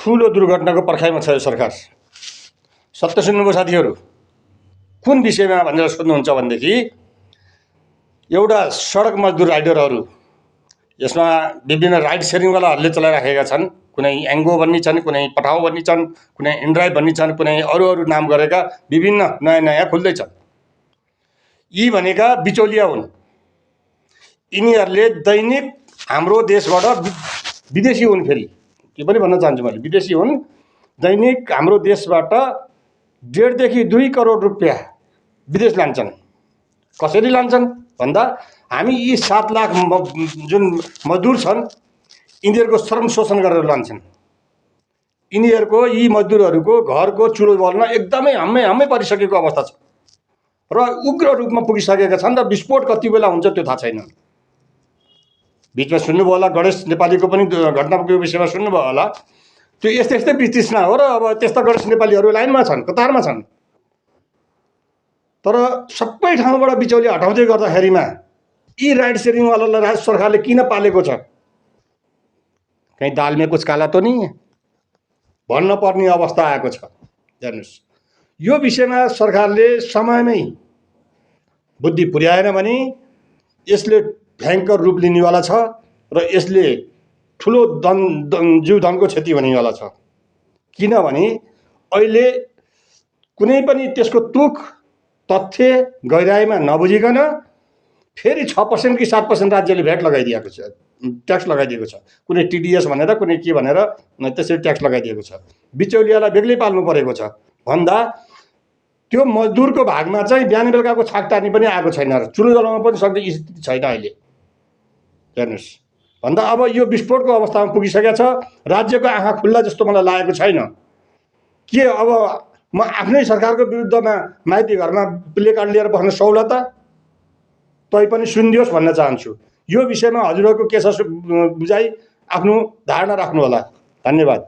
ठुलो दुर्घटनाको पर्खाइमा छ यो सरकार। सत्य सुन्नुभयो साथीहरू, कुन विषयमा भनेर सोध्नुहुन्छ भनेदेखि एउटा सडक मजदुर राइडरहरू, यसमा विभिन्न राइड सेयरिङवालाहरूले चलाइराखेका छन्। कुनै एङ्गो भन्ने छन्, कुनै पठाउ भन्ने छन्, कुनै इन्ड्राइभ भन्ने छन्, कुनै अरू अरू नाम गरेका विभिन्न नयाँ नयाँ खुल्दैछन्। यी भनेका बिचौलिया हुन्। यिनीहरूले दैनिक हाम्रो देशबाट विदेशी हुन्। फेरि के पनि भन्न चाहन्छु मैले, विदेशी हुन्। दैनिक हाम्रो देशबाट 1.5 देखि 2 करोड रुपियाँ विदेश लान्छन्। कसरी लान्छन् भन्दा हामी यी 7 लाख जुन मजदुर छन् यिनीहरूको श्रम शोषण गरेर लान्छन्। यिनीहरूको यी मजदुरहरूको घरको चुलो बल्न एकदमै हम्मै परिसकेको अवस्था छ र उग्र रूपमा पुगिसकेका छन् र विस्फोट कति बेला हुन्छ त्यो थाहा छैन। बिचमा सुन्नुभयो होला गणेश नेपालीको पनि घटनाको विषयमा सुन्नुभयो होला। त्यो यस्तै वितृष्णा हो र अब त्यस्ता गणेश नेपालीहरू लाइनमा छन्, कतारमा छन्। तर सबै ठाउँबाट बिचौलिया हटाउँदै गर्दाखेरिमा यी राइड सेयरिङवालालाई राज्य सरकारले किन पालेको छ? कहीँ दाल में कुछ काला तो नहीं है भन्न पर्ने अवस्था आएको छ। हेर्नुहोस्, यो विषयमा सरकारले समयमै बुद्धि पुर्याएन भने यसले भयङ्कर रूप लिनेवाला छ र यसले ठुलो जीवधनको क्षति हुनेवाला छ। किनभने अहिले कुनै पनि त्यसको तुक तथ्य गहिराइमा नबुझिकन फेरि 6% कि 7% राज्यले भ्याट लगाइदिएको छ, ट्याक्स लगाइदिएको छ। कुनै टिडिएस भनेर कुनै के भनेर त्यसरी ट्याक्स लगाइदिएको छ। बिचौलियालाई बेग्लै पाल्नु परेको छ भन्दा त्यो मजदुरको भागमा चाहिँ बिहान बेलुकाको छाक टार्ने पनि आएको छैन र चुलो जलाउन पनि सक्ने स्थिति छैन अहिले। हेर्नुहोस्, भन्दा अब यो विस्फोटको अवस्थामा पुगिसकेको छ। राज्यको आँखा खुल्ला जस्तो मलाई लागेको छैन। के अब म आफ्नै सरकारको विरुद्धमा माइती घरमा प्ले कार्ड लिएर बस्न सहुला त? तै पनि सुनिदियोस् भन्न चाहन्छु। यो विषयमा हजुरहरूको के छ बुझाइ आफ्नो धारणा राख्नु होला। धन्यवाद।